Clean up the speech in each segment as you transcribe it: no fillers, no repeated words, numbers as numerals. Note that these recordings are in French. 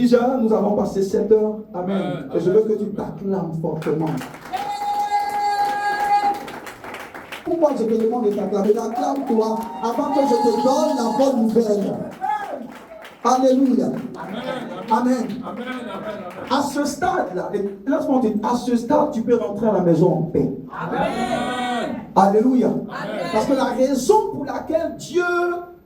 6h, nous avons passé 7h. Amen. Et je veux que tu t'acclames fortement. Pourquoi je te demande de t'acclamer? Acclame-toi avant que je te donne la bonne nouvelle. Alléluia. Amen. À ce stade-là, laisse-moi dire, à ce stade, tu peux rentrer à la maison en paix. Amen. Alléluia. Amen. Parce que la raison pour laquelle Dieu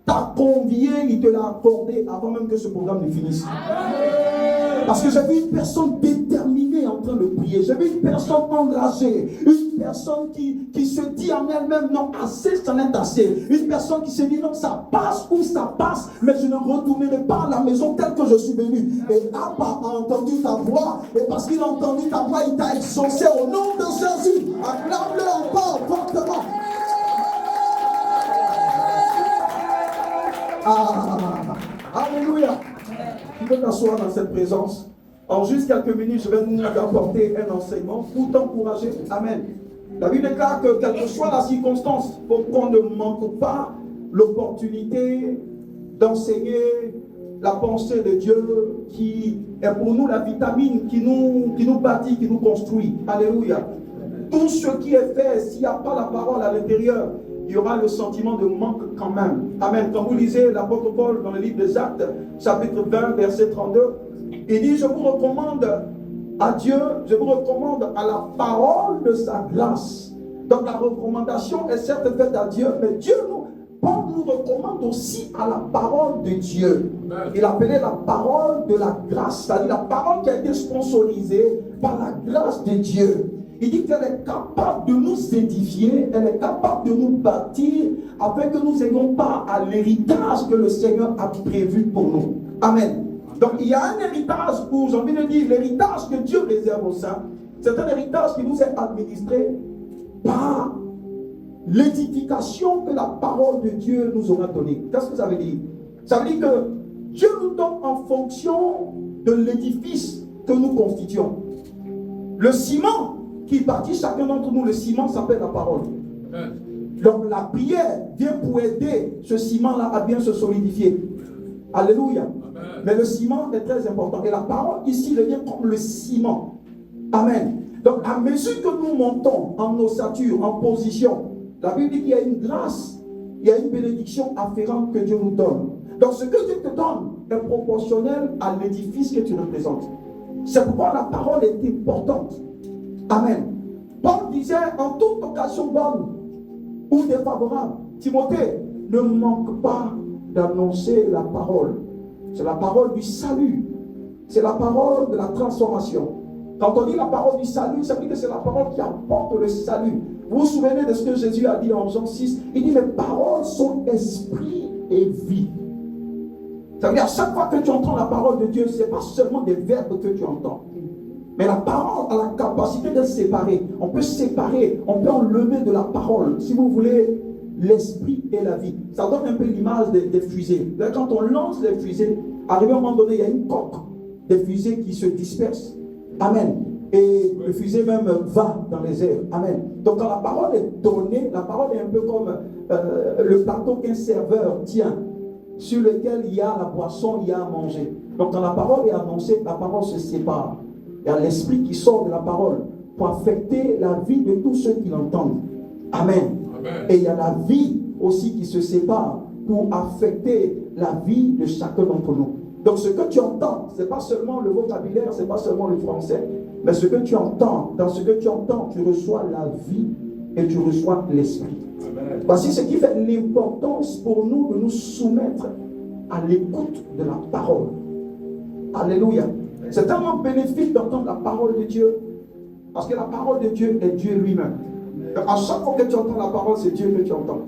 t'a convié, il te l'a accordé avant même que ce programme ne finisse. Amen. Parce que j'ai vu une personne déterminée en train de prier. J'ai vu une personne enragée. Une personne qui se dit en elle-même, non, assez, c'en est assez. Une personne qui se dit, non, ça passe ou ça passe, mais je ne retournerai pas à la maison telle que je suis venu. Et Abba a entendu ta voix, et parce qu'il a entendu ta voix, il t'a exaucé au nom de Jésus. Acclame-le encore fortement. Alléluia. Tu peux t'asseoir dans cette présence. En juste quelques minutes, je vais nous apporter un enseignement pour t'encourager. Amen. La Bible déclare que quelle que soit la circonstance, pour qu'on ne manque pas l'opportunité d'enseigner la pensée de Dieu qui est pour nous la vitamine qui nous bâtit, qui nous construit. Alléluia. Tout ce qui est fait, s'il n'y a pas la parole à l'intérieur, il y aura le sentiment de manque quand même. Amen. Quand vous lisez l'apôtre Paul dans le livre des Actes, chapitre 20, verset 32, il dit, je vous recommande à Dieu, je vous recommande à la parole de sa grâce. Donc la recommandation est certes faite à Dieu, mais Dieu Paul nous recommande aussi à la parole de Dieu. Il appelait la parole de la grâce, c'est-à-dire la parole qui a été sponsorisée par la grâce de Dieu. Il dit qu'elle est capable de nous édifier, elle est capable de nous bâtir, afin que nous n'ayons pas à l'héritage que le Seigneur a prévu pour nous. Amen. Donc il y a un héritage où, j'ai envie de dire, l'héritage que Dieu réserve aux saints, c'est un héritage qui nous est administré par l'édification que la parole de Dieu nous aura donnée. Qu'est-ce que ça veut dire? Ça veut dire que Dieu nous donne en fonction de l'édifice que nous constituons. Le ciment qui bâtit chacun d'entre nous, le ciment s'appelle la parole. Donc la prière vient pour aider ce ciment-là à bien se solidifier. Alléluia. Mais le ciment est très important. Et la parole ici devient comme le ciment. Amen. Donc à mesure que nous montons en ossature, en position, la Bible dit qu'il y a une grâce, il y a une bénédiction afférente que Dieu nous donne. Donc ce que Dieu te donne est proportionnel à l'édifice que tu représentes. C'est pourquoi la parole est importante. Amen. Paul disait en toute occasion bonne ou défavorable, Timothée, ne manque pas d'annoncer la parole. C'est la parole du salut. C'est la parole de la transformation. Quand on dit la parole du salut, ça veut dire que c'est la parole qui apporte le salut. Vous vous souvenez de ce que Jésus a dit en Jean 6? Il dit, mes paroles sont esprit et vie. Ça veut dire à chaque fois que tu entends la parole de Dieu, ce n'est pas seulement des verbes que tu entends. Mais la parole a la capacité de séparer. On peut séparer, on peut enlever de la parole, si vous voulez, l'esprit et la vie. Ça donne un peu l'image des fusées. Quand on lance les fusées, arrivé à un moment donné, il y a une coque des fusées qui se dispersent. Amen. Et le fusée même va dans les airs. Amen. Donc quand la parole est donnée, la parole est un peu comme le plateau qu'un serveur tient, sur lequel il y a la boisson, il y a à manger. Donc quand la parole est annoncée, la parole se sépare. Il y a l'esprit qui sort de la parole pour affecter la vie de tous ceux qui l'entendent. Amen. Amen. Et il y a la vie aussi qui se sépare pour affecter la vie de chacun d'entre nous. Donc ce que tu entends, ce n'est pas seulement le vocabulaire, ce n'est pas seulement le français, mais ce que tu entends, dans ce que tu entends, tu reçois la vie et tu reçois l'esprit. Voici ce qui fait l'importance pour nous de nous soumettre à l'écoute de la parole. Alléluia. C'est tellement bénéfique d'entendre la parole de Dieu, parce que la parole de Dieu est Dieu lui-même. À chaque fois que tu entends la parole, c'est Dieu que tu entends.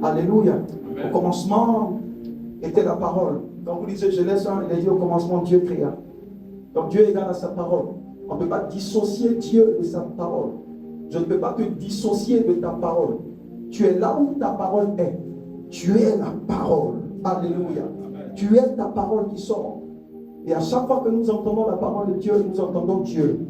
Alléluia. Amen. Au commencement était la parole. Quand vous lisez Genèse 1, il est dit au commencement Dieu créa. Donc Dieu est égal à sa parole. On ne peut pas dissocier Dieu de sa parole. Je ne peux pas te dissocier de ta parole. Tu es là où ta parole est. Tu es la parole. Alléluia. Amen. Tu es ta parole qui sort. Et à chaque fois que nous entendons la parole de Dieu, nous entendons Dieu.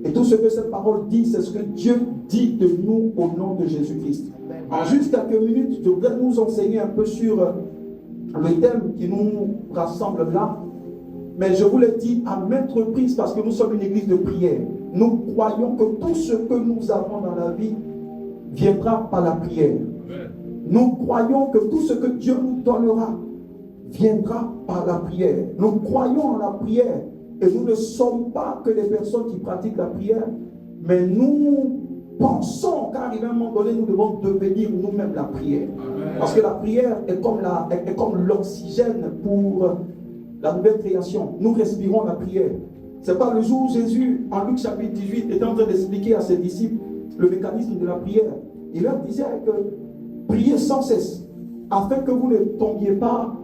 Et tout ce que cette parole dit, c'est ce que Dieu dit de nous au nom de Jésus-Christ. En juste quelques minutes, je voudrais nous enseigner un peu sur le thème qui nous rassemble là. Mais je vous l'ai dit à maintes reprises parce que nous sommes une église de prière. Nous croyons que tout ce que nous avons dans la vie viendra par la prière. Nous croyons que tout ce que Dieu nous donnera viendra par la prière. Nous croyons en la prière et nous ne sommes pas que des personnes qui pratiquent la prière, mais nous pensons qu'à arriver à un moment donné, nous devons devenir nous-mêmes la prière. Parce que la prière est comme l'oxygène pour la nouvelle création. Nous respirons la prière. C'est pas le jour où Jésus, en Luc chapitre 18, était en train d'expliquer à ses disciples le mécanisme de la prière. Il leur disait que priez sans cesse, afin que vous ne tombiez pas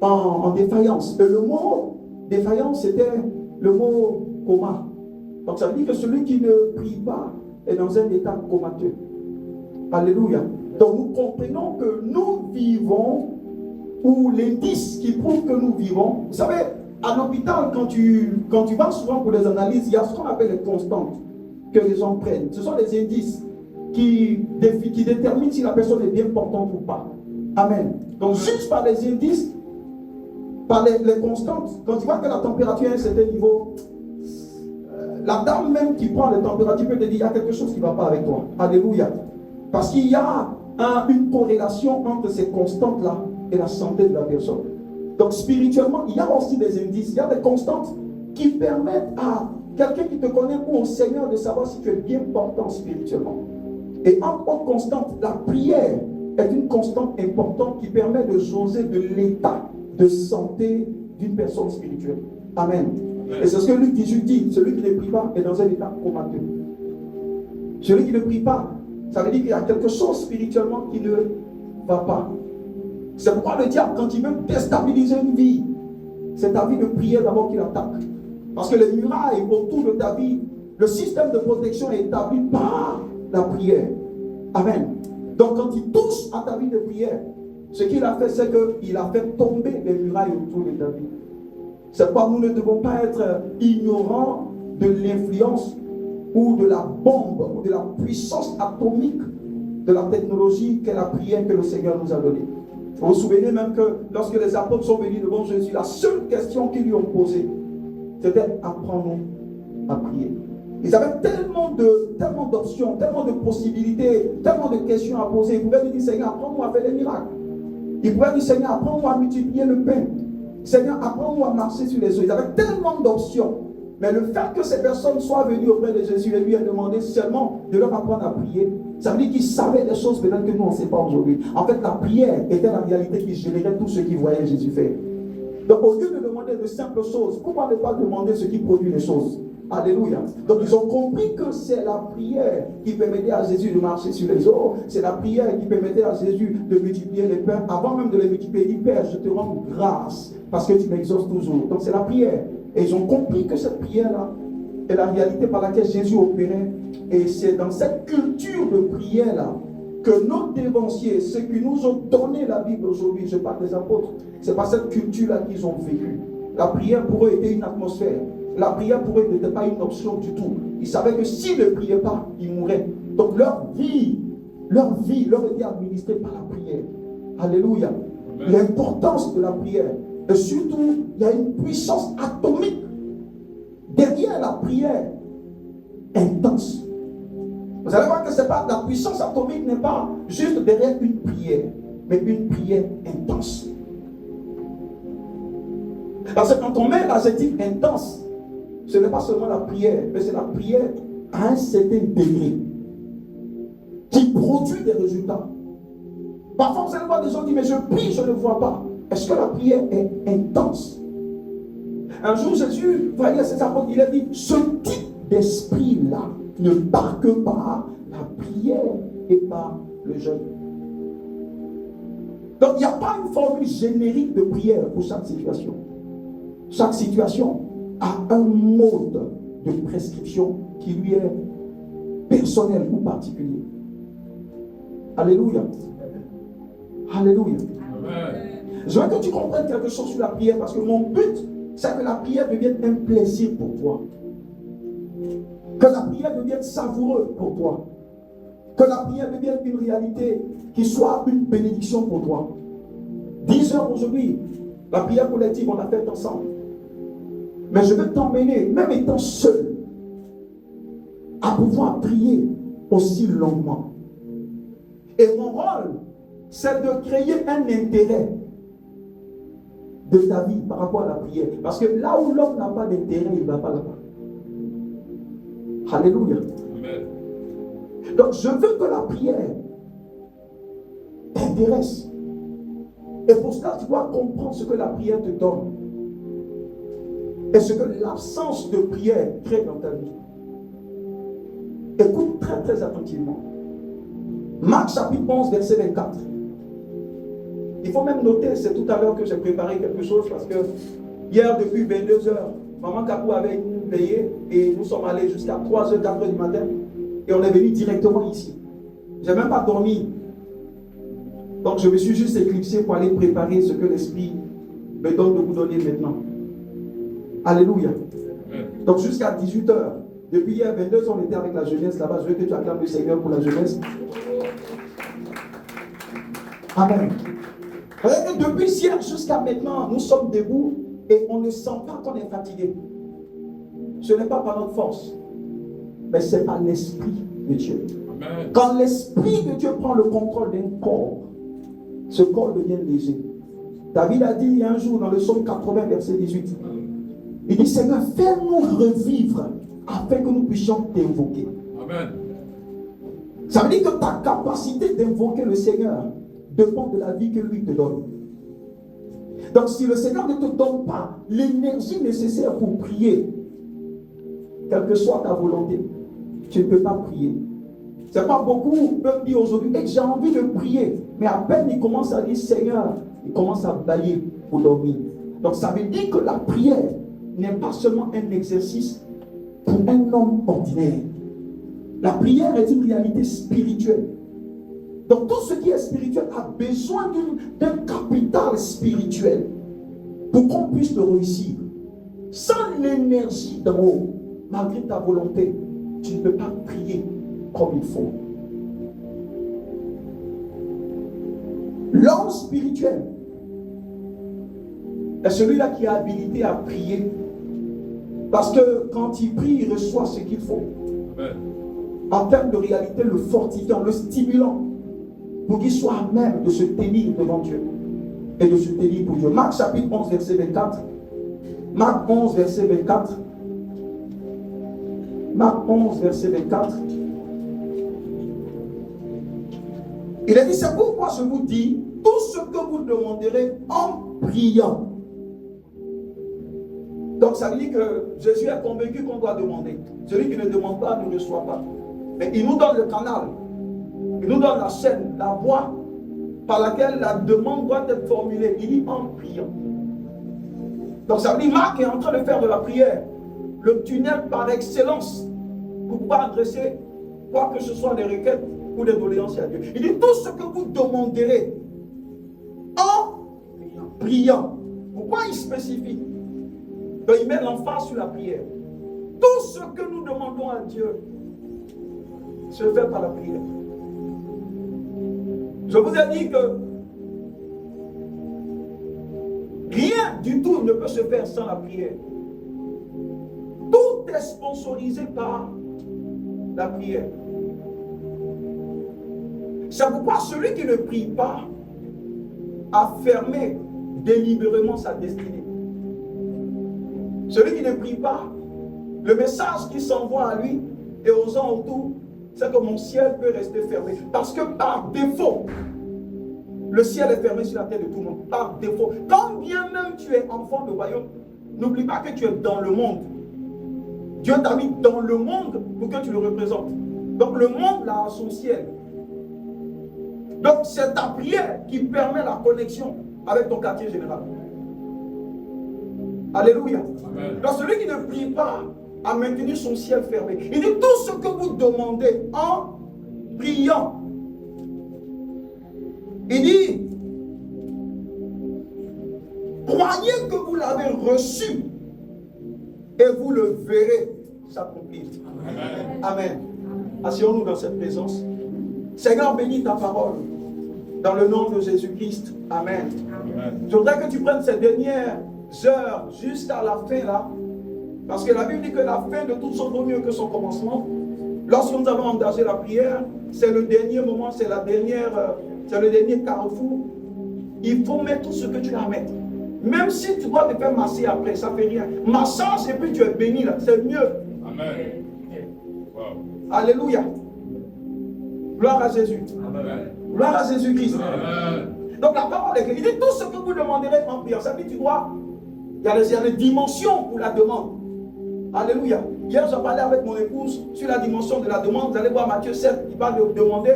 en défaillance. Et le mot défaillance, c'était le mot coma. Donc ça veut dire que celui qui ne prie pas est dans un état comateux. Alléluia. Donc nous comprenons que nous vivons, ou l'indice qui prouve que nous vivons. Vous savez, à l'hôpital, quand tu vas souvent pour des analyses, il y a ce qu'on appelle les constantes que les gens prennent. Ce sont des indices qui déterminent si la personne est bien portante ou pas. Amen. Donc juste par les indices, par les constantes, quand tu vois que la température est à un certain niveau, la dame même qui prend les températures peut te dire il y a quelque chose qui ne va pas avec toi. Alléluia. Parce qu'il y a une corrélation entre ces constantes-là et la santé de la personne. Donc spirituellement, il y a aussi des indices, il y a des constantes qui permettent à quelqu'un qui te connaît ou au Seigneur de savoir si tu es bien portant spirituellement. Et en autre constante, la prière est une constante importante qui permet de jauger de l'état de santé d'une personne spirituelle. Amen. Et c'est ce que Luc 18 dit, celui qui ne prie pas est dans un état comateux. Celui qui ne prie pas, ça veut dire qu'il y a quelque chose spirituellement qui ne va pas. C'est pourquoi le diable, quand il veut déstabiliser une vie, c'est ta vie de prière d'abord qu'il attaque. Parce que les murailles autour de ta vie, le système de protection est établi par la prière. Amen. Donc quand il touche à ta vie de prière, ce qu'il a fait, c'est qu'il a fait tomber les murailles autour de ta vie. C'est pourquoi nous ne devons pas être ignorants de l'influence ou de la bombe ou de la puissance atomique de la technologie qu'est la prière que le Seigneur nous a donnée. Vous vous souvenez même que lorsque les apôtres sont venus devant Jésus, la seule question qu'ils lui ont posée, c'était apprends-nous à prier. Ils avaient tellement d'options, tellement de possibilités, tellement de questions à poser. Ils pouvaient lui dire, Seigneur, apprends-nous à faire des miracles. Ils pouvaient dire, Seigneur, apprends-nous à multiplier le pain. Seigneur, apprends-nous à marcher sur les eaux. Ils avaient tellement d'options. Mais le fait que ces personnes soient venues auprès de Jésus et lui aient demandé seulement de leur apprendre à prier, ça veut dire qu'ils savaient des choses peut-être que nous on ne sait pas aujourd'hui. En fait, la prière était la réalité qui générait tout ce qu'ils voyaient Jésus faire. Donc au lieu de demander de simples choses, pourquoi ne pas demander ce qui produit les choses? Alléluia. Donc ils ont compris que c'est la prière qui permettait à Jésus de marcher sur les eaux. C'est la prière qui permettait à Jésus de multiplier les pains. Avant même de les multiplier, il dit, Père, je te rends grâce parce que tu m'exauces toujours. Donc c'est la prière. Et ils ont compris que cette prière-là est la réalité par laquelle Jésus opérait. Et c'est dans cette culture de prière-là que nos dévanciers, ceux qui nous ont donné la Bible aujourd'hui, je parle des apôtres, c'est pas cette culture-là qu'ils ont vécue. La prière pour eux était une atmosphère. La prière pour eux n'était pas une option du tout. Ils savaient que s'ils ne priaient pas, ils mourraient. Donc leur vie leur était administrée par la prière. Alléluia. L'importance de la prière. Et surtout, il y a une puissance atomique derrière la prière intense. Vous allez voir que c'est pas, la puissance atomique n'est pas juste derrière une prière, mais une prière intense. Parce que quand on met l'adjectif intense, ce n'est pas seulement la prière, mais c'est la prière à un certain degré qui produit des résultats. Parfois, vous allez voir des gens qui disent, mais je prie, je ne vois pas. Est-ce que la prière est intense? Un jour, Jésus va dire à ses apôtres, il a dit, ce type d'esprit-là ne part que par la prière et par le jeûne. Donc, il n'y a pas une formule générique de prière pour chaque situation. Chaque situation a un mode de prescription qui lui est personnel ou particulier. Alléluia. Alléluia. Amen. Je veux que tu comprennes quelque chose sur la prière parce que mon but, c'est que la prière devienne un plaisir pour toi. Que la prière devienne savoureuse pour toi. Que la prière devienne une réalité qui soit une bénédiction pour toi. 10 heures aujourd'hui, la prière collective, on l'a faite ensemble. Mais je veux t'emmener, même étant seul, à pouvoir prier aussi longuement. Et mon rôle, c'est de créer un intérêt de ta vie par rapport à la prière. Parce que là où l'homme n'a pas d'intérêt, il ne va pas là-bas. Alléluia. Amen. Donc je veux que la prière t'intéresse. Et pour cela, tu dois comprendre ce que la prière te donne. Et ce que l'absence de prière crée dans ta vie. Écoute très très attentivement. Marc chapitre 11, verset 24. Il faut même noter, c'est tout à l'heure que j'ai préparé quelque chose parce que hier, depuis 22 heures, Maman Kapou avait veillé et nous sommes allés jusqu'à 3h, 4h du matin et on est venu directement ici. Je n'ai même pas dormi. Donc je me suis juste éclipsé pour aller préparer ce que l'Esprit me donne de vous donner maintenant. Alléluia. Donc jusqu'à 18h, depuis hier 22h, on était avec la jeunesse là-bas. Je veux que tu acclames le Seigneur pour la jeunesse. Amen. Depuis hier jusqu'à maintenant, nous sommes debout et on ne sent pas qu'on est fatigué. Ce n'est pas par notre force, mais c'est par l'Esprit de Dieu. Amen. Quand l'Esprit de Dieu prend le contrôle d'un corps, ce corps devient léger. David a dit un jour dans le psaume 80, verset 18, il dit, Seigneur, fais-nous revivre afin que nous puissions t'invoquer. Amen. Ça veut dire que ta capacité d'invoquer le Seigneur dépend de la vie que lui te donne. Donc si le Seigneur ne te donne pas l'énergie nécessaire pour prier, quelle que soit ta volonté, tu ne peux pas prier. C'est pas beaucoup peuvent dire aujourd'hui, j'ai envie de prier, mais à peine ils commencent à dire Seigneur, ils commencent à bailler pour dormir. Donc ça veut dire que la prière n'est pas seulement un exercice pour un homme ordinaire. La prière est une réalité spirituelle. Donc tout ce qui est spirituel a besoin d'un capital spirituel pour qu'on puisse le réussir. Sans l'énergie d'en haut, malgré ta volonté, tu ne peux pas prier comme il faut. L'homme spirituel est celui-là qui est habilité à prier. Parce que quand il prie, il reçoit ce qu'il faut. Amen. En termes de réalité, le fortifiant, le stimulant, pour qu'il soit à même de se tenir devant Dieu et de se tenir pour Dieu. Marc chapitre 11, verset 24. Marc 11, verset 24. Marc 11, verset 24. Il a dit, c'est pourquoi je vous dis, tout ce que vous demanderez en priant. Donc ça veut dire que Jésus est convaincu qu'on doit demander. Celui qui ne demande pas ne reçoit pas. Mais il nous donne le canal. Il nous donne la chaîne, la voie par laquelle la demande doit être formulée. Il dit en priant. Donc ça veut dire Marc est en train de faire de la prière le tunnel par excellence pour pouvoir adresser quoi que ce soit des requêtes ou des doléances à Dieu. Il dit tout ce que vous demanderez en priant. Pourquoi il spécifie? Donc il met l'emphase sur la prière. Tout ce que nous demandons à Dieu se fait par la prière. Je vous ai dit que rien du tout ne peut se faire sans la prière. Tout est sponsorisé par la prière. C'est pourquoi celui qui ne prie pas a fermé délibérément sa destinée. Celui qui ne prie pas, le message qui s'envoie à lui et aux gens autour, c'est que mon ciel peut rester fermé. Parce que par défaut, le ciel est fermé sur la tête de tout le monde. Par défaut. Quand bien même tu es enfant de royaume, n'oublie pas que tu es dans le monde. Dieu t'a mis dans le monde pour que tu le représentes. Donc le monde a son ciel. Donc c'est ta prière qui permet la connexion avec ton quartier général. Alléluia. Amen. Donc celui qui ne prie pas a maintenu son ciel fermé. Il dit tout ce que vous demandez en priant. Il dit croyez que vous l'avez reçu et vous le verrez s'accomplir. Amen. Amen. Asseyons-nous dans cette présence. Seigneur, bénis ta parole dans le nom de Jésus-Christ. Amen. Amen. Je voudrais que tu prennes ces dernières heures jusqu'à la fin là Parce que la Bible dit que la fin de toute chose vaut mieux que son commencement. Lorsque nous allons engager la prière, c'est le dernier moment, c'est le dernier carrefour. Il faut mettre tout ce que tu as à mettre. Même si tu dois te faire masser après, ça ne fait rien. Massage et puis tu es béni là, c'est mieux. Amen. Wow. Alléluia. Gloire à Jésus. Amen. Gloire à Jésus-Christ. Amen. Donc la parole est claire. Il dit tout ce que vous demanderez en prière. Ça veut dire tu dois. Il y a des dimensions pour la demande. Alléluia. Hier, j'ai parlé avec mon épouse sur la dimension de la demande. Vous allez voir Matthieu 7, il parle de demander.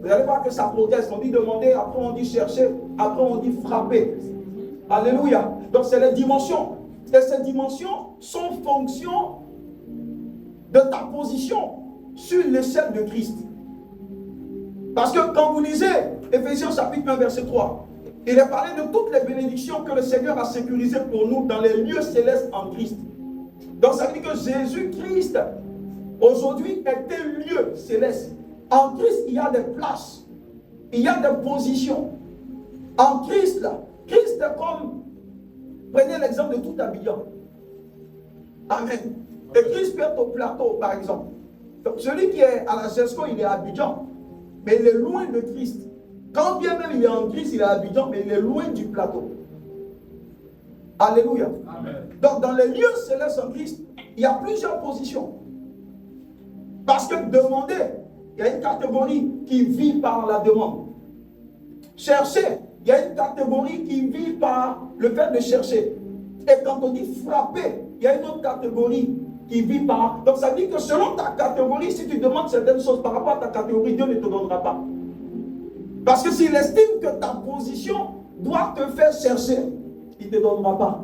Vous allez voir que ça progresse. On dit demander, après on dit chercher, après on dit frapper. Alléluia. Donc c'est les dimensions. Et ces dimensions sont fonction de ta position sur l'échelle de Christ. Parce que quand vous lisez Éphésiens chapitre 1 verset 3, il est parlé de toutes les bénédictions que le Seigneur a sécurisées pour nous dans les lieux célestes en Christ. Donc ça veut dire que Jésus-Christ aujourd'hui est un lieu céleste. En Christ, il y a des places, il y a des positions. En Christ, là, Christ est comme, prenez l'exemple de tout Abidjan. Amen. Et Christ peut être au plateau, par exemple. Donc celui qui est à la GESCO, il est à Abidjan, mais il est loin de Christ. Quand bien même il est en Christ, il est à Abidjan, mais il est loin du plateau. Alléluia. Amen. Donc dans les lieux célestes en Christ, il y a plusieurs positions. Parce que demander, il y a une catégorie qui vit par la demande. Chercher, il y a une catégorie qui vit par le fait de chercher. Et quand on dit frapper, il y a une autre catégorie qui vit par... Donc ça veut dire que selon ta catégorie, si tu demandes certaines choses par rapport à ta catégorie, Dieu ne te donnera pas. Parce que s'il estime que ta position doit te faire chercher, il ne te donnera pas.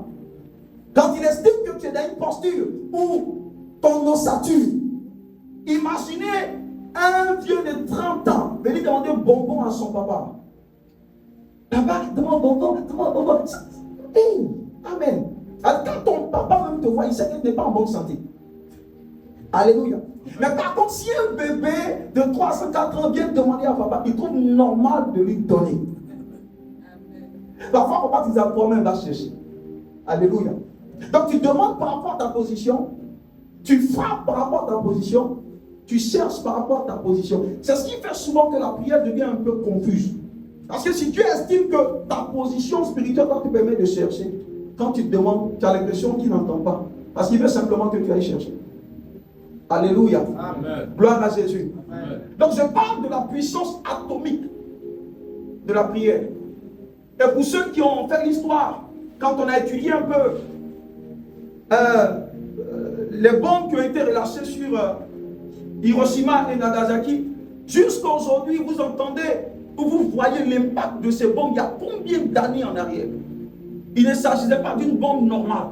Quand il estime que tu es dans une posture où ton ossature, imaginez un vieux de 30 ans venir demander bonbon à son papa. Papa, demande bonbon, demande bonbon. Hey, amen. Alors, quand ton papa même te voit, il sait qu'il n'est pas en bonne santé. Alléluia. Mais par contre, si un bébé de 304 ans vient demander à papa, il trouve normal de lui donner. Parfois, papa, tu as toi-même va chercher. Alléluia. Donc, tu demandes par rapport à ta position, tu frappes par rapport à ta position, tu cherches par rapport à ta position. C'est ce qui fait souvent que la prière devient un peu confuse. Parce que si tu estimes que ta position spirituelle te permet de chercher, quand tu te demandes, tu as l'impression qu'il n'entend pas. Parce qu'il veut simplement que tu ailles chercher. Alléluia. Amen. Gloire à Jésus. Amen. Donc je parle de la puissance atomique de la prière. Et pour ceux qui ont fait l'histoire, quand on a étudié un peu les bombes qui ont été relâchées sur Hiroshima et Nagasaki, jusqu'à aujourd'hui, vous entendez ou vous voyez l'impact de ces bombes il y a combien d'années en arrière. Il ne s'agissait pas d'une bombe normale.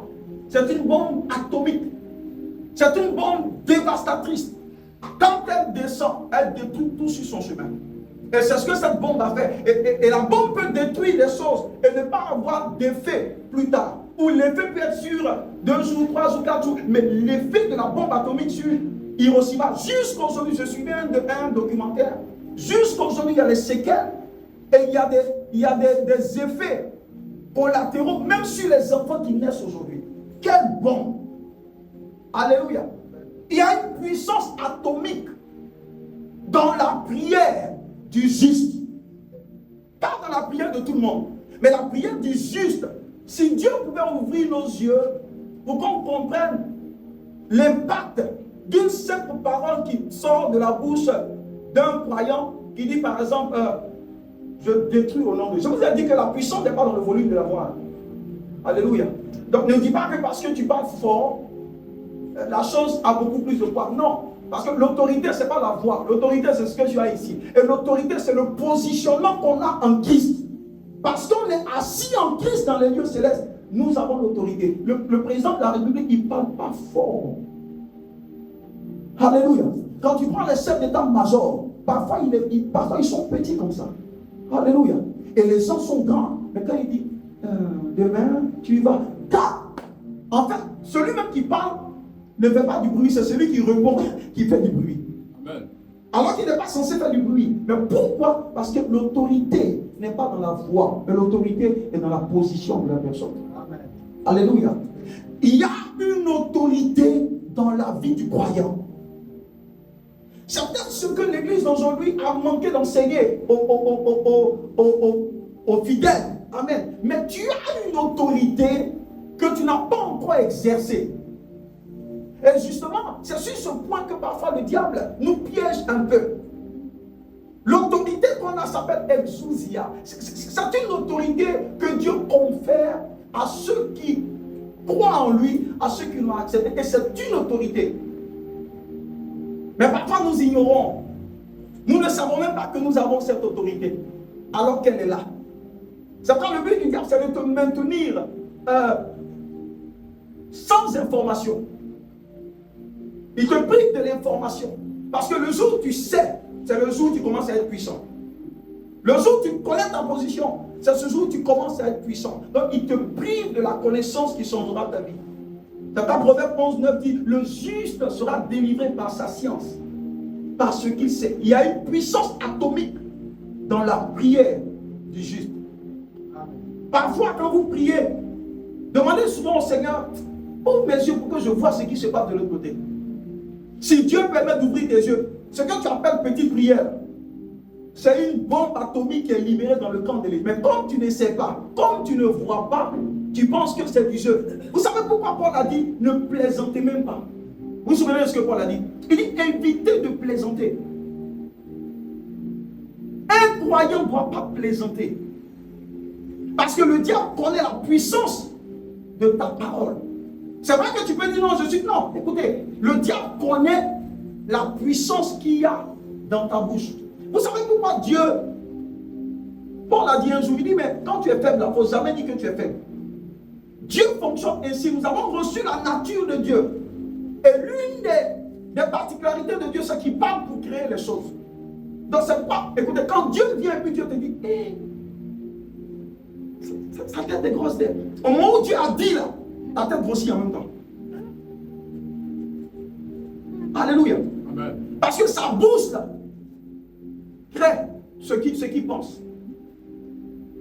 C'est une bombe atomique. C'est une bombe dévastatrice. Quand elle descend, elle détruit tout sur son chemin. Et c'est ce que cette bombe a fait. Et la bombe peut détruire les choses et ne pas avoir d'effet plus tard. Ou l'effet peut être sur 2 jours, 3 jours, 4 jours. Mais l'effet de la bombe atomique sur Hiroshima, jusqu'aujourd'hui, je suis bien un documentaire. Jusqu'aujourd'hui, il y a des séquelles et il y a des effets collatéraux, même sur les enfants qui naissent aujourd'hui. Quelle bombe! Alléluia! Il y a une puissance atomique dans la prière du juste. Pas dans la prière de tout le monde, mais la prière du juste. Si Dieu pouvait ouvrir nos yeux pour qu'on comprenne l'impact d'une simple parole qui sort de la bouche d'un croyant qui dit par exemple je détruis au nom de Dieu. Je vous ai dit que la puissance n'est pas dans le volume de la voix. Alléluia. Donc ne dis pas que parce que tu parles fort, la chose a beaucoup plus de poids. Non. Parce que l'autorité, ce n'est pas la voix. L'autorité, c'est ce que tu as ici. Et l'autorité, c'est le positionnement qu'on a en Christ. Parce qu'on est assis en Christ dans les lieux célestes, nous avons l'autorité. Le président de la République, il ne parle pas fort. Alléluia. Quand tu prends les chefs d'état-major, parfois ils sont petits comme ça. Alléluia. Et les gens sont grands. Mais quand il dit, demain, tu vas... Car, en fait, celui-même qui parle ne fait pas du bruit, c'est celui qui répond qui fait du bruit. Amen. Alors qu'il n'est pas censé faire du bruit. Mais pourquoi? Parce que l'autorité n'est pas dans la voix, mais l'autorité est dans la position de la personne. Amen. Alléluia. il y a une autorité dans la vie du croyant. C'est peut-être ce que l'Église d'aujourd'hui a manqué d'enseigner aux fidèles. Amen. Mais tu as une autorité que tu n'as pas encore exercée. Et justement, c'est sur ce point que parfois le diable nous piège un peu. L'autorité qu'on a s'appelle exousia. C'est une autorité que Dieu confère à ceux qui croient en lui, à ceux qui l'ont accepté. Et c'est une autorité. Mais parfois nous ignorons. Nous ne savons même pas que nous avons cette autorité, alors qu'elle est là. C'est pourquoi le but du diable, c'est de te maintenir sans information. Il te prive de l'information. Parce que le jour où tu sais, c'est le jour où tu commences à être puissant. Le jour où tu connais ta position, c'est ce jour où tu commences à être puissant. Donc il te prive de la connaissance qui changera ta vie. C'est pourquoi Proverbe 11:9 dit, le juste sera délivré par sa science, par ce qu'il sait. Il y a une puissance atomique dans la prière du juste. Parfois quand vous priez, demandez souvent au Seigneur, ouvre mes yeux pour que je vois ce qui se passe de l'autre côté. Si Dieu permet d'ouvrir tes yeux, ce que tu appelles petite prière, c'est une bombe atomique qui est libérée dans le camp de l'ennemi. Mais comme tu ne sais pas, comme tu ne vois pas, tu penses que c'est du jeu. Vous savez pourquoi Paul a dit ne plaisantez même pas? Vous vous souvenez de ce que Paul a dit? Il dit évitez de plaisanter. Un croyant ne doit pas plaisanter. Parce que le diable connaît la puissance de ta parole. C'est vrai que tu peux dire non, je suis. Non, écoutez, le diable connaît la puissance qu'il y a dans ta bouche. Vous savez pourquoi Dieu, Paul a dit un jour, il dit, mais quand tu es faible, il ne faut jamais dire que tu es faible. Dieu fonctionne ainsi. Nous avons reçu la nature de Dieu. Et l'une des particularités de Dieu, c'est qu'il parle pour créer les choses. Donc c'est quoi? Écoutez, quand Dieu vient et puis Dieu te dit, hey, sa tête est grosse. Au moment où Dieu a dit là, ta tête grossit en même temps. Alléluia. Amen. Parce que sa bouche là, crée ce qu'il pense.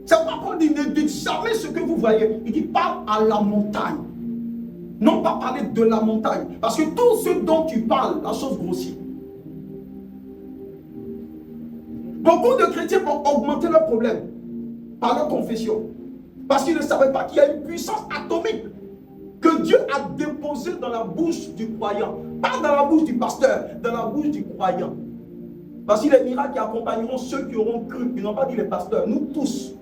C'est pas qu'on dit ne dites jamais ce que vous voyez. Il dit parle à la montagne. Non pas parler de la montagne. Parce que tout ce dont tu parles, la chose grossit. Beaucoup de chrétiens ont augmenté leurs problèmes par leur confession. Parce qu'ils ne savaient pas qu'il y a une puissance atomique que Dieu a déposée dans la bouche du croyant. Pas dans la bouche du pasteur, dans la bouche du croyant. Voici les miracles qui accompagneront ceux qui auront cru. Ils n'ont pas dit les pasteurs, nous tous.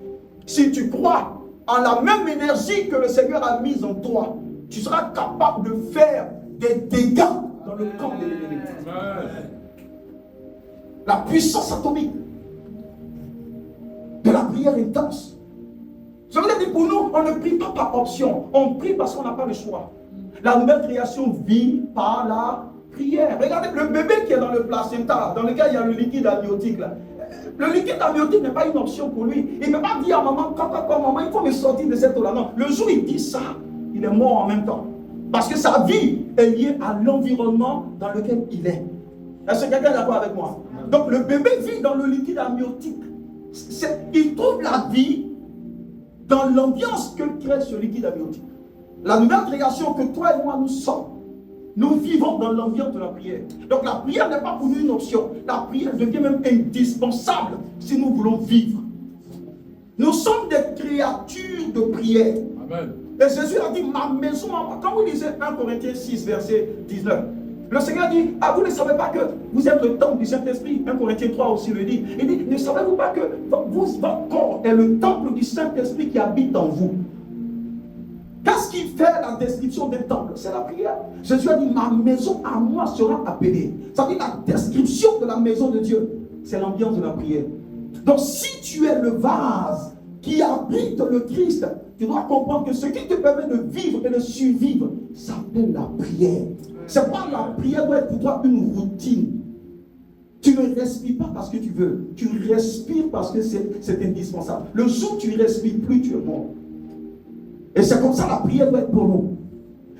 Si tu crois en la même énergie que le Seigneur a mise en toi, tu seras capable de faire des dégâts dans le camp de l'ennemi. La puissance atomique de la prière intense. Je vous ai dit, pour nous, on ne prie pas par option. On prie parce qu'on n'a pas le choix. La nouvelle création vit par la prière. Regardez le bébé qui est dans le placenta, dans lequel il y a le liquide amniotique. Là. Le liquide amniotique n'est pas une option pour lui. Il ne peut pas dire à maman, maman, il faut me sortir de cette eau-là. Non, le jour où il dit ça, il est mort en même temps. Parce que sa vie est liée à l'environnement dans lequel il est. Est-ce que quelqu'un est d'accord avec moi? Donc le bébé vit dans le liquide amniotique. Il trouve la vie dans l'ambiance que crée ce liquide amniotique. La nouvelle création que toi et moi nous sommes, nous vivons dans l'ambiance de la prière. Donc la prière n'est pas pour nous une option. La prière devient même indispensable si nous voulons vivre. Nous sommes des créatures de prière. Amen. Et Jésus a dit, ma maison, quand vous lisez 1 Corinthiens 6, verset 19, le Seigneur dit, ah, vous ne savez pas que vous êtes le temple du Saint-Esprit. 1 Corinthiens 3 aussi le dit. Il dit, ne savez-vous pas que votre corps est le temple du Saint-Esprit qui habite en vous? Qu'est-ce qui fait la description des temples? C'est la prière. Jésus a dit, ma maison à moi sera appelée. Ça veut dire la description de la maison de Dieu, c'est l'ambiance de la prière. Donc si tu es le vase qui habite le Christ, tu dois comprendre que ce qui te permet de vivre et de survivre s'appelle la prière. C'est pas la prière doit être pour toi une routine. Tu ne respires pas parce que tu veux. Tu respires parce que c'est indispensable. Le jour où tu ne respires plus, tu es mort. Et c'est comme ça la prière doit être pour nous.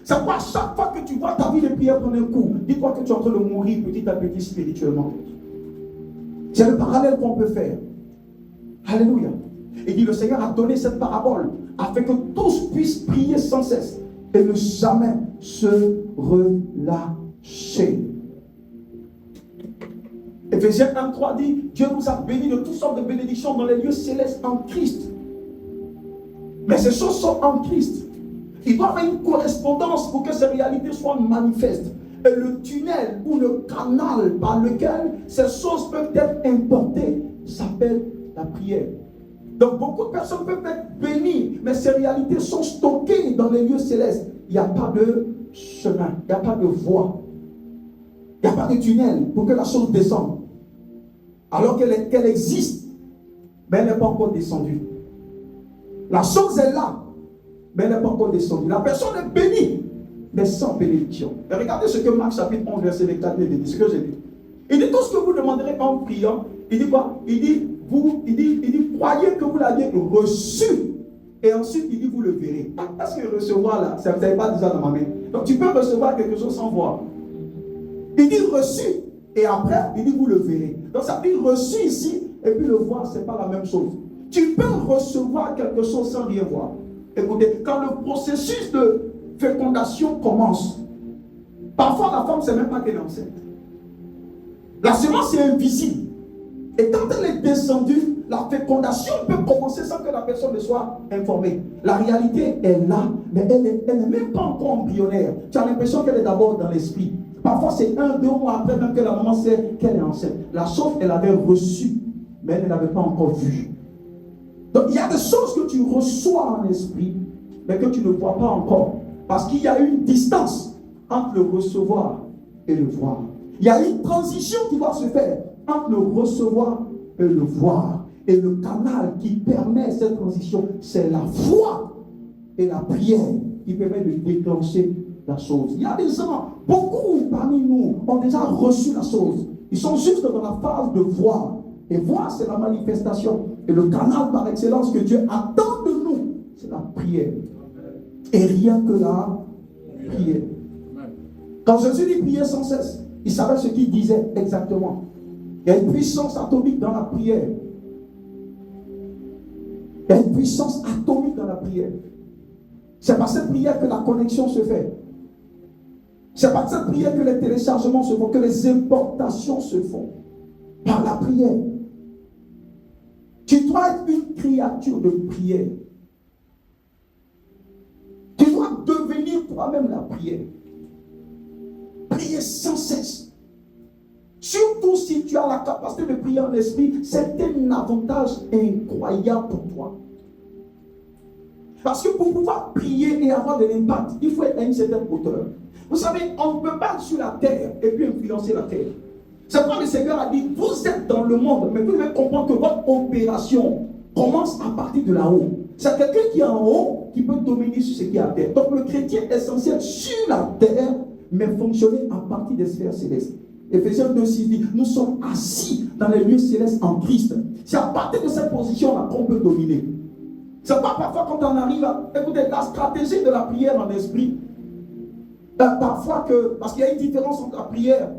C'est pourquoi chaque fois que tu vois ta vie de prière prendre un coup, dis-toi que tu es en train de mourir petit à petit spirituellement. C'est le parallèle qu'on peut faire. Alléluia. Et dit, le Seigneur a donné cette parabole afin que tous puissent prier sans cesse et ne jamais se relâcher. Éphésiens 1:3 dit, Dieu nous a bénis de toutes sortes de bénédictions dans les lieux célestes en Christ. Mais ces choses sont en Christ. Il doit y avoir une correspondance pour que ces réalités soient manifestes. Et le tunnel ou le canal par lequel ces choses peuvent être importées s'appelle la prière. Donc beaucoup de personnes peuvent être bénies, mais ces réalités sont stockées dans les lieux célestes. Il n'y a pas de chemin, il n'y a pas de voie, il n'y a pas de tunnel pour que la chose descende. Alors qu'elle existe, mais elle n'est pas encore descendue. La chose est là, mais elle n'est pas encore descendue. La personne est bénie, mais sans bénédiction. Et regardez ce que Marc chapitre 11, verset 24 dit, ce que j'ai dit. Il dit tout ce que vous demanderez en priant. Il dit quoi? Il dit, croyez que vous l'avez reçu. Et ensuite, il dit, vous le verrez. Parce que recevoir là, ça n'est pas déjà dans ma main. Donc tu peux recevoir quelque chose sans voir. Il dit reçu. Et après, il dit, vous le verrez. Donc ça veut dire reçu ici, et puis le voir, ce n'est pas la même chose. Tu peux recevoir quelque chose sans rien voir. Écoutez, quand le processus de fécondation commence, parfois la femme ne sait même pas qu'elle est enceinte. La semence est invisible. Et quand elle est descendue, la fécondation peut commencer sans que la personne ne soit informée. La réalité est là, mais elle n'est même pas encore embryonnaire. Tu as l'impression qu'elle est d'abord dans l'esprit. Parfois c'est 1-2 mois après même que la maman sait qu'elle est enceinte. La chose, elle avait reçu, mais elle ne l'avait pas encore vue. Donc il y a des choses que tu reçois en esprit, mais que tu ne vois pas encore. Parce qu'il y a une distance entre le recevoir et le voir. Il y a une transition qui doit se faire entre le recevoir et le voir. Et le canal qui permet cette transition, c'est la foi et la prière qui permet de déclencher la chose. Il y a des gens, beaucoup parmi nous ont déjà reçu la chose. Ils sont juste dans la phase de voir. Et voir, c'est la manifestation. Et le canal par excellence que Dieu attend de nous, c'est la prière. Et rien que la prière. Quand Jésus dit prier sans cesse, il savait ce qu'il disait exactement. Il y a une puissance atomique dans la prière. Il y a une puissance atomique dans la prière. C'est par cette prière que la connexion se fait. C'est par cette prière que les téléchargements se font, que les importations se font. Par la prière. Tu dois être une créature de prière. Tu dois devenir toi-même la prière. Prier sans cesse. Surtout si tu as la capacité de prier en esprit, c'est un avantage incroyable pour toi. Parce que pour pouvoir prier et avoir de l'impact, il faut être à une certaine hauteur. Vous savez, on ne peut pas être sur la terre et puis influencer la terre. C'est pourquoi le Seigneur a dit, vous êtes dans le monde, mais vous devez comprendre que votre opération commence à partir de là-haut. C'est quelqu'un qui est en haut qui peut dominer sur ce qui est à terre. Donc le chrétien est censé être sur la terre, mais fonctionner à partir des sphères célestes. Éphésiens 2:6 dit, nous sommes assis dans les lieux célestes en Christ. C'est à partir de cette position-là qu'on peut dominer. C'est pas parfois quand on arrive à... Écoutez, la stratégie de la prière en esprit, parfois que... Parce qu'il y a une différence entre la prière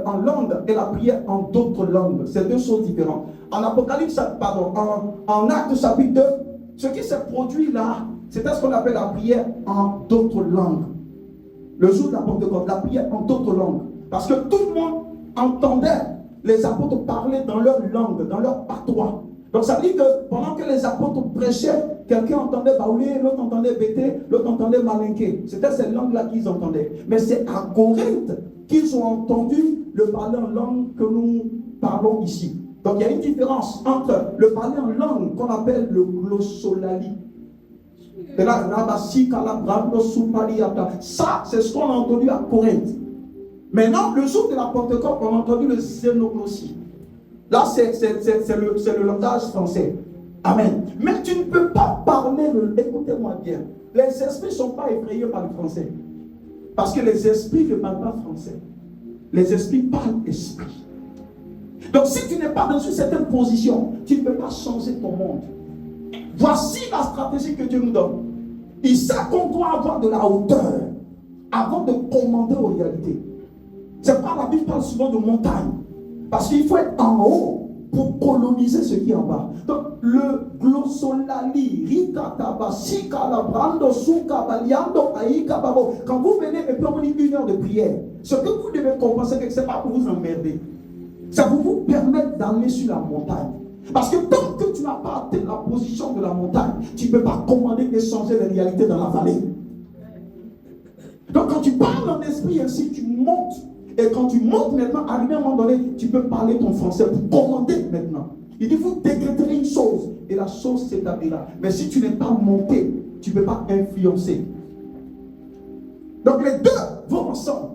en langue et la prière en d'autres langues. C'est deux choses différentes. En Apocalypse, en Actes chapitre 2, ce qui s'est produit là, c'était ce qu'on appelle la prière en d'autres langues. Le jour de la Pentecôte, la prière en d'autres langues. Parce que tout le monde entendait les apôtres parler dans leur langue, dans leur patois. Donc ça veut dire que pendant que les apôtres prêchaient, quelqu'un entendait baoulé, l'autre entendait bété, l'autre entendait malinqué. C'était ces langues-là qu'ils entendaient. Mais c'est à Corinthe qu'ils ont entendu le parler en langue que nous parlons ici. Donc il y a une différence entre le parler en langue qu'on appelle le glossolali. Et là, ça, c'est ce qu'on a entendu à Corinthe. Maintenant, le jour de la Pentecôte, on a entendu le xénognossie. Là, c'est le langage français. Amen. Mais tu ne peux pas parler, écoutez-moi bien. Les esprits ne sont pas effrayés par le français. Parce que les esprits ne parlent pas français. Les esprits parlent esprit. Donc si tu n'es pas dans une certaine position, tu ne peux pas changer ton monde. Voici la stratégie que Dieu nous donne. Il sait qu'on doit avoir de la hauteur avant de commander aux réalités. C'est pourquoi la Bible parle souvent de montagne. Parce qu'il faut être en haut pour coloniser ce qui est en bas. Donc, le glossolali, rikataba, sikalabrando, sukabaliando, aïkababo. Quand vous venez et puis on vous dit 1 heure de prière, ce que vous devez comprendre, c'est que ce n'est pas pour vous emmerder. Ça va vous permettre d'aller sur la montagne. Parce que tant que tu n'as pas atteint la position de la montagne, tu ne peux pas commander et changer les réalités dans la vallée. Donc quand tu parles en esprit ainsi, tu montes. Et quand tu montes maintenant, arrivé à un moment donné, tu peux parler ton français pour commander maintenant. Il dit, vous décréterez une chose et la chose s'établira. Mais si tu n'es pas monté, tu ne peux pas influencer. Donc les deux vont ensemble.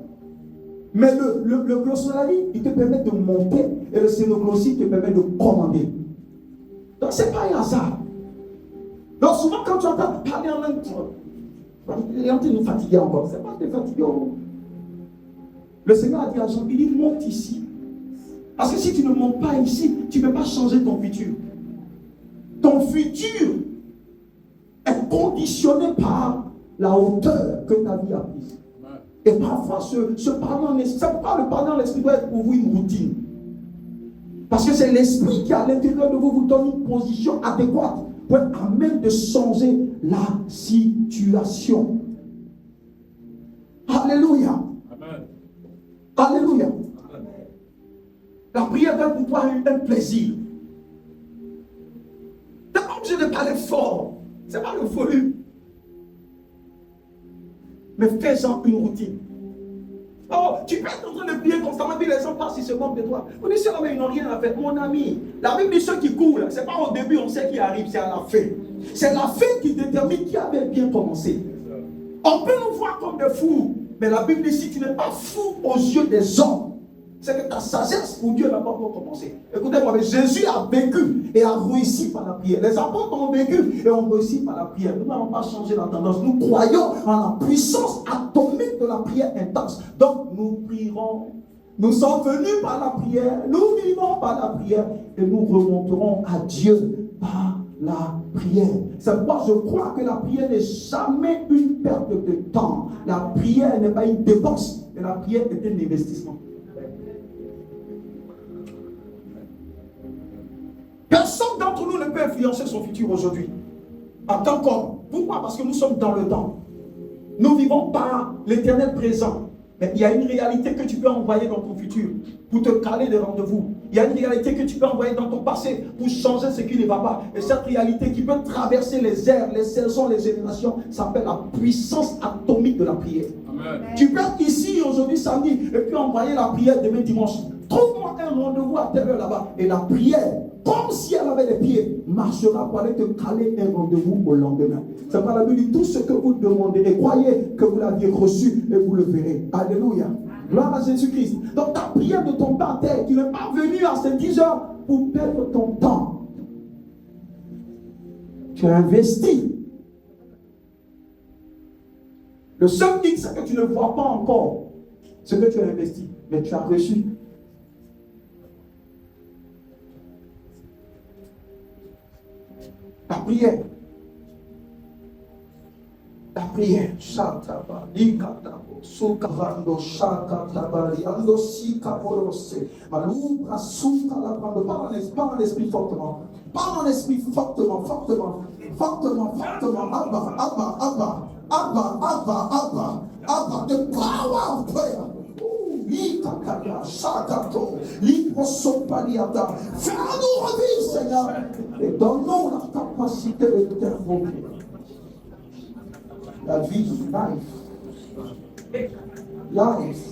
Mais le glossolalie, il te permet de monter et le sénoglossie te permet de commander. Donc ce n'est pas un hasard. Donc souvent quand tu entends parler en langue, il est en train de nous fatiguer encore. Ce n'est pas de fatiguer. Le Seigneur a dit à Jean, il dit monte ici. Parce que si tu ne montes pas ici, tu ne peux pas changer ton futur. Ton futur est conditionné par la hauteur que ta vie a prise. Et parfois, ce parler en esprit, c'est pourquoi le parler en esprit doit être pour vous une routine. Parce que c'est l'esprit qui, à l'intérieur de vous, vous donne une position adéquate pour être à même de changer la situation. Alléluia. Amen. Alléluia. La prière doit pour toi un plaisir. Tu n'es pas obligé de parler fort. Ce n'est pas le volume. Mais fais-en une routine. Oh, tu peux être en train de prier constamment, puis les gens passent, ils se moquent de toi. Vous dites, mais ils n'ont rien à faire. Mon ami, la Bible dit ceux qui courent, ce n'est pas au début, on sait qui arrive, c'est à la fin. C'est la fin qui détermine qui avait bien commencé. On peut nous voir comme des fous, mais la Bible dit, si tu n'es pas fou aux yeux des hommes, c'est que ta sagesse pour Dieu n'a pas encore commencé. Écoutez-moi, mais Jésus a vécu et a réussi par la prière. Les apôtres ont vécu et ont réussi par la prière. Nous n'avons pas changé la tendance. Nous croyons en la puissance atomique de la prière intense. Donc nous prierons. Nous sommes venus par la prière. Nous vivons par la prière. Et nous remonterons à Dieu par la prière. C'est pourquoi je crois que la prière n'est jamais une perte de temps. La prière n'est pas une dépense. Mais la prière est un investissement. Personne d'entre nous ne peut influencer son futur aujourd'hui. En tant qu'homme. Pourquoi? Parce que nous sommes dans le temps. Nous vivons par l'éternel présent. Mais il y a une réalité que tu peux envoyer dans ton futur pour te caler des rendez-vous. Il y a une réalité que tu peux envoyer dans ton passé pour changer ce qui ne va pas. Et cette réalité qui peut traverser les airs, les saisons, les générations, s'appelle la puissance atomique de la prière. Amen. Tu peux être ici aujourd'hui samedi et puis envoyer la prière demain dimanche. Trouve-moi un rendez-vous à telle heure là-bas. Et la prière, comme si elle avait les pieds, marchera pour aller te caler un rendez-vous au lendemain. C'est par la Bible dit, tout ce que vous demanderez, croyez que vous l'aviez reçu et vous le verrez. Alléluia. Gloire à Jésus-Christ. Donc ta prière ne tombe pas à terre. Tu n'es pas venu à ces 10 heures pour perdre ton temps. Tu as investi. Le seul hic, c'est que tu ne vois pas encore ce que tu as investi, mais tu as reçu. La prière. La prière. Shataba, Likatabo, Sukarando, Shakatabari, Ando Sikaporose, Malubra, Sukalabrando. Parle en esprit fortement. Parle en esprit fortement, fortement, fortement, fortement. Abba, Abba, Abba, Abba, Abba, Abba, Abba, the power of prayer. Likakaya, Shakato, Liposopaliata. Fais-nous revivre, Seigneur, et donne-nous la capacité de t'invoquer. La vie, life.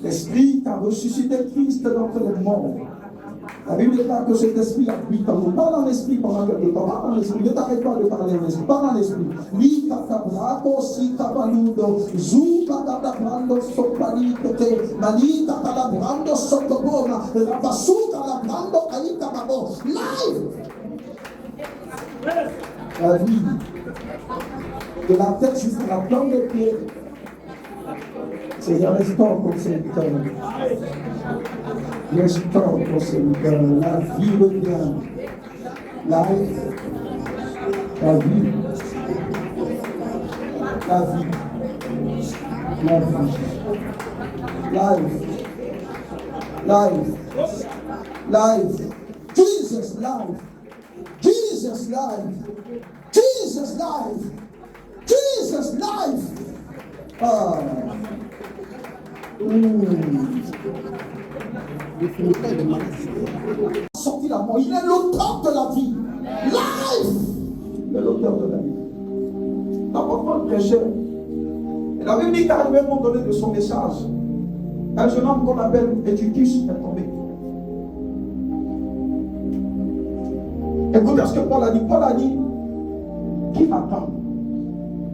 L'Esprit a ressuscité Christ d'entre les morts. La Bible déclare que cet esprit habite en nous. Parle en esprit pendant quelque temps. Parle en esprit. Ne t'arrête pas de parler en esprit. Parle en esprit. Likatabrako sikabaludo. Zubakatabrando sopalikete. Malikatabrando sotobona. Rabasukalabrando aikababo. Life. La vie. De la tête jusqu'à la plante des pieds. Seigneur, restaure ton serviteur. Restaure ton serviteur. La vie revient. La vie. La vie. La vie. La vie. Life. Life. life. Jesus life. Jesus life. Jesus life. Jesus life. Ah. Sorti la mort. Il est l'auteur de la vie. Life. Il est l'auteur de la vie. L'apôtre Paul prêchait. Et la Bible dit qu'à un moment donné de son message, un jeune homme qu'on appelle Eutychus est tombé. Écoutez ce que Paul a dit. Paul a dit, qui m'attend?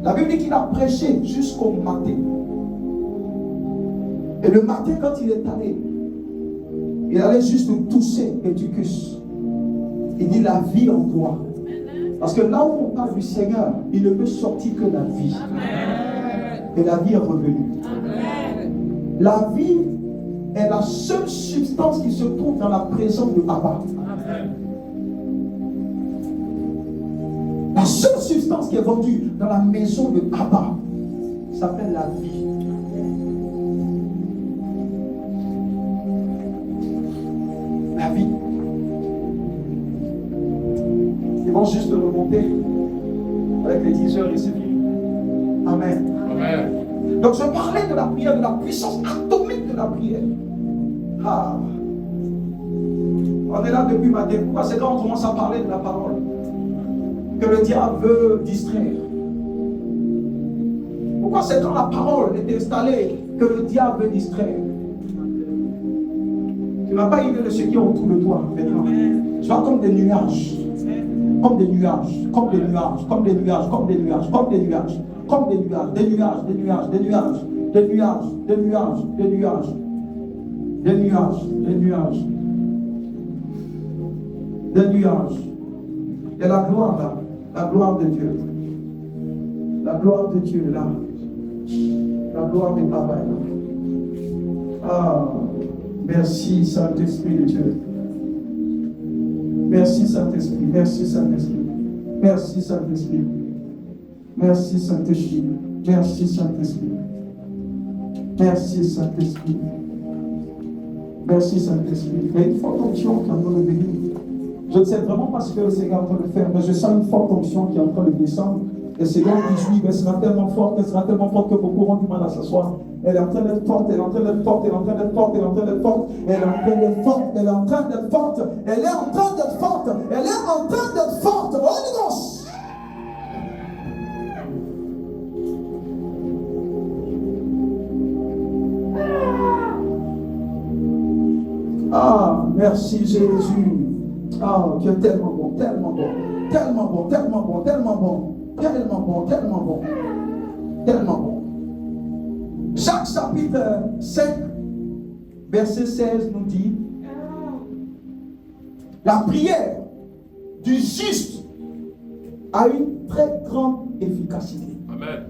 La Bible dit qu'il a prêché jusqu'au matin. Et le matin, quand il est allé, il allait juste toucher Eutychus. Il dit la vie en toi. Parce que là où on parle du Seigneur, il ne peut sortir que la vie. Amen. Et la vie est revenue. Amen. La vie est la seule substance qui se trouve dans la présence de Abba. Amen. La seule substance qui est vendue dans la maison de Abba s'appelle la vie. La vie. Ils vont juste remonter avec les 10 heures et c'est fini. Amen. Amen. Donc je parlais de la prière, de la puissance atomique de la prière. Ah. On est là depuis matin. Pourquoi c'est quand on commence à parler de la parole que le diable veut distraire? Pourquoi c'est quand la parole est installée que le diable veut distraire? Tu n'as pas idée de ce qui entoure de toi maintenant. Tu vas comme des nuages. Comme des nuages, comme des nuages, comme des nuages, comme des nuages, comme des nuages, comme des nuages, des nuages, des nuages, des nuages, des nuages, des nuages, des nuages, des nuages, des nuages, des nuages. Et la gloire là, la gloire de Dieu. La gloire de Dieu là. La gloire de Papa là. Ah, merci Saint-Esprit de Dieu. Merci Saint-Esprit, merci Saint-Esprit, merci Saint-Esprit, merci Saint-Esprit, merci Saint-Esprit, merci Saint-Esprit, merci Saint-Esprit. Il y a une forte onction qui est en train de venir. Je ne sais vraiment pas ce que le Seigneur est en train de faire, mais je sens une forte onction qui est en train de descendre. Et le Seigneur dit, elle sera tellement forte que beaucoup auront du mal à s'asseoir. Elle est en train d'être forte, elle est en train d'être forte, elle est en train d'être forte, elle est en train d'être forte, elle est en train d'être forte, elle est en train d'être forte, elle est en train d'être forte, elle est en train d'être forte. Holy Ghost. Ah, merci Jésus. Ah, tu es tellement bon, tellement bon, tellement bon, tellement bon, tellement bon, tellement bon, tellement bon, tellement bon. Jacques chapitre 5, verset 16 nous dit: la prière du juste a une très grande efficacité. Amen.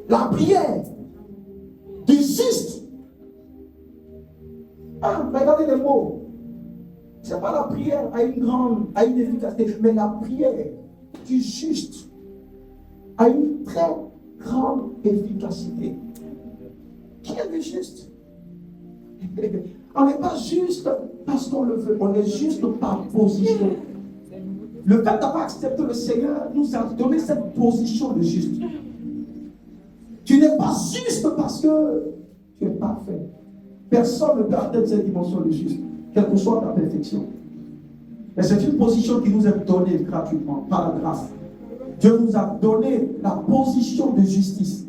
La prière du juste. Ah, regardez les mots. Ce n'est pas la prière à une efficacité, mais la prière du juste a une très grande efficacité. Qui est le juste? On n'est pas juste parce qu'on le veut, on est juste par position. Le fait d'avoir accepté le Seigneur nous a donné cette position de juste. Tu n'es pas juste parce que tu es parfait. Personne ne peut atteindre cette dimension de juste, quelle que soit ta perfection. Mais c'est une position qui nous est donnée gratuitement, par la grâce. Dieu nous a donné la position de justice.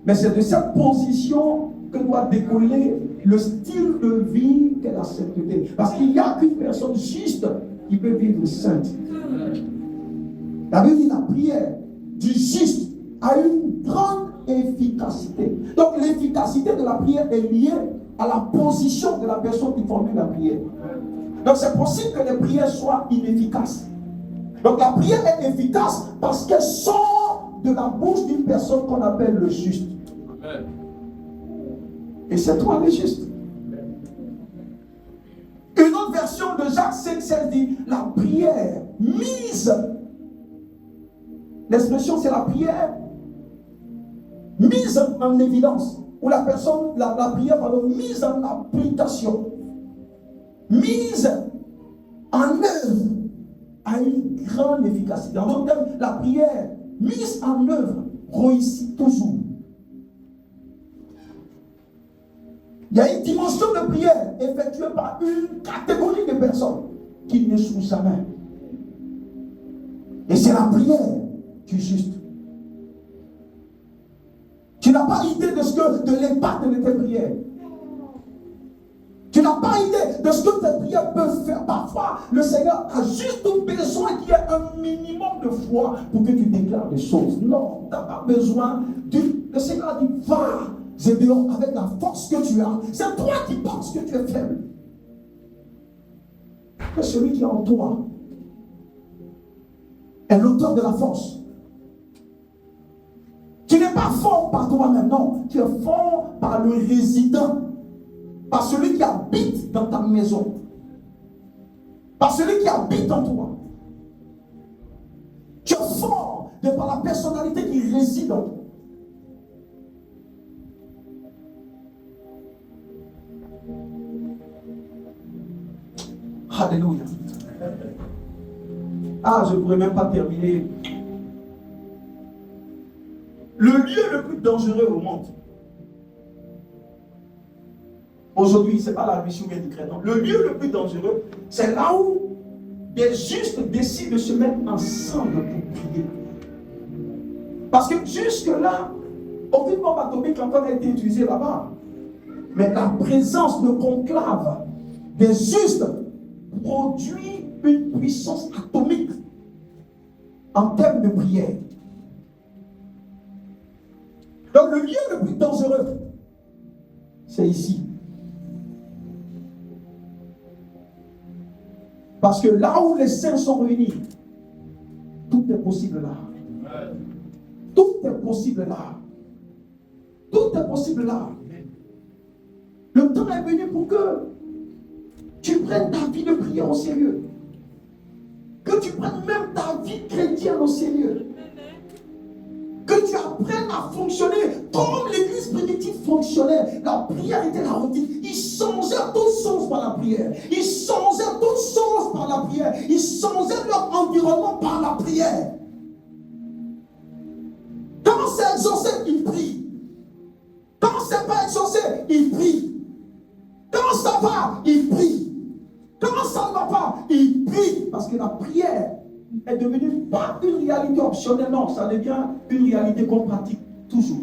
Mais c'est de cette position que doit découler le style de vie qu'est la sainteté. Parce qu'il n'y a qu'une personne juste qui peut vivre sainte. La Bible dit la prière du juste a une grande efficacité. Donc l'efficacité de la prière est liée à la position de la personne qui formule la prière. Donc c'est possible que les prières soient inefficaces. Donc la prière est efficace parce qu'elle sort de la bouche d'une personne qu'on appelle le juste. Amen. Et c'est toi le juste. Une autre version de Jacques 5,16 dit la prière mise. L'expression c'est la prière mise en évidence. Ou la personne, la prière mise en application. mise en œuvre a une grande efficacité. En d'autres termes, la prière mise en œuvre réussit toujours. Il y a une dimension de prière effectuée par une catégorie de personnes qui n'échouent jamais. Et c'est la prière du juste. Tu n'as pas idée de l'impact de tes prières. Tu n'as pas idée de ce que tes prières peuvent faire. Parfois, le Seigneur a juste besoin qu'il y ait un minimum de foi pour que tu déclares des choses. Non, tu n'as pas besoin. Le Seigneur a dit, va, Gédéon, avec la force que tu as. C'est toi qui penses que tu es faible. Que celui qui est en toi est l'auteur de la force. Tu n'es pas fort par toi-même, non. Tu es fort par le résident. Par celui qui habite dans ta maison. Par celui qui habite en toi. Tu es fort de par la personnalité qui réside en toi. Alléluia. Ah, je ne pourrais même pas terminer. Le lieu le plus dangereux au monde. Aujourd'hui, ce n'est pas la mission bien du chrétien. Le lieu le plus dangereux, c'est là où des justes décident de se mettre ensemble pour prier. Parce que jusque-là, aucune bombe atomique n'a encore été utilisée là-bas. Mais la présence de conclave des justes produit une puissance atomique en termes de prière. Donc le lieu le plus dangereux, c'est ici. Parce que là où les saints sont réunis, tout est possible là. Tout est possible là. Tout est possible là. Le temps est venu pour que tu prennes ta vie de prière au sérieux. Que tu prennes même ta vie chrétienne au sérieux. Que tu apprennes à fonctionner comme l'église primitive fonctionnait. La prière était la routine. Ils changeaient toutes choses par la prière. Ils changeaient toutes choses par la prière. Ils changeaient leur environnement par la prière. Quand c'est exaucé, ils prient. Quand c'est pas exaucé, ils prient. Quand ça va, ils prient. Quand ça ne va pas, ils prient. Parce que la prière est devenue pas une réalité optionnelle, non, ça devient une réalité qu'on pratique toujours.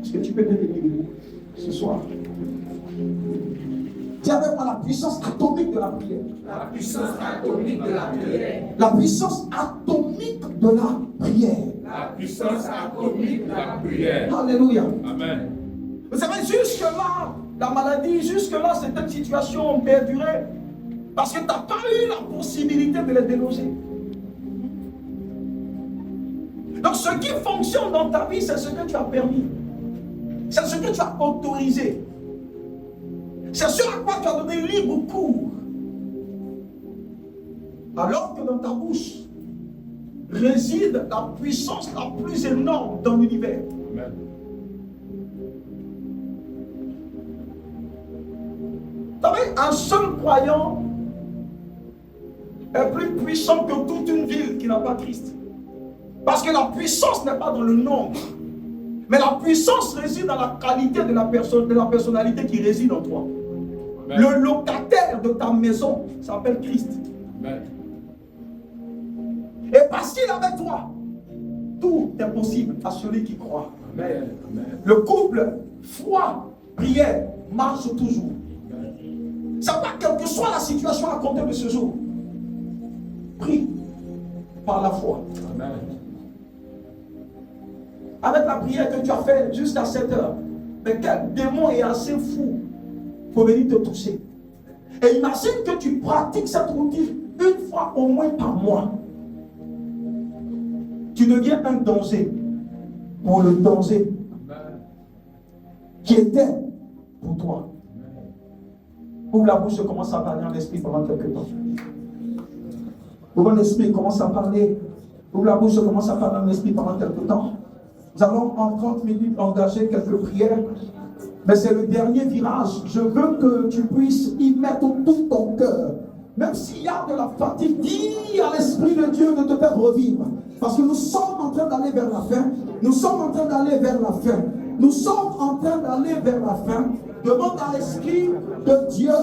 Est-ce que tu peux te tenir debout ce soir? Dis avec moi la puissance atomique de la prière. La puissance atomique de la prière. La puissance atomique de la prière. La puissance atomique de la prière. Alléluia. Amen. Vous savez, jusque-là, la maladie, jusque-là, cette situation perdurait parce que tu n'as pas eu la possibilité de les déloger. Donc, ce qui fonctionne dans ta vie, c'est ce que tu as permis. C'est ce que tu as autorisé. C'est ce à quoi tu as donné libre cours. Alors que dans ta bouche réside la puissance la plus énorme dans l'univers. Amen. Vous savez, un seul croyant est plus puissant que toute une ville qui n'a pas Christ. Parce que la puissance n'est pas dans le nombre. Mais la puissance réside dans la qualité de la personnalité qui réside en toi. Amen. Le locataire de ta maison s'appelle Christ. Amen. Et parce qu'il est avec toi, tout est possible à celui qui croit. Amen. Amen. Le couple, foi, prière, marche toujours. Ça va, quelle que soit la situation à compter de ce jour. Prie par la foi. Amen. Avec la prière que tu as faite jusqu'à 7 heures, mais quel démon est assez fou pour venir te toucher? Et imagine que tu pratiques cette routine une fois au moins par mois. Tu deviens un danger pour le danger qui était pour toi. Ouvre la bouche et commence à parler en esprit pendant quelques temps. Ouvre l'esprit et commence à parler. Ouvre la bouche et commence à parler en esprit pendant quelques temps. Nous allons en 30 minutes engager quelques prières. Mais c'est le dernier virage. Je veux que tu puisses y mettre tout ton cœur. Même s'il y a de la fatigue, dis à l'Esprit de Dieu de te faire revivre. Parce que nous sommes en train d'aller vers la fin. Nous sommes en train d'aller vers la fin. Nous sommes en train d'aller vers la fin. Demande à l'Esprit de Dieu.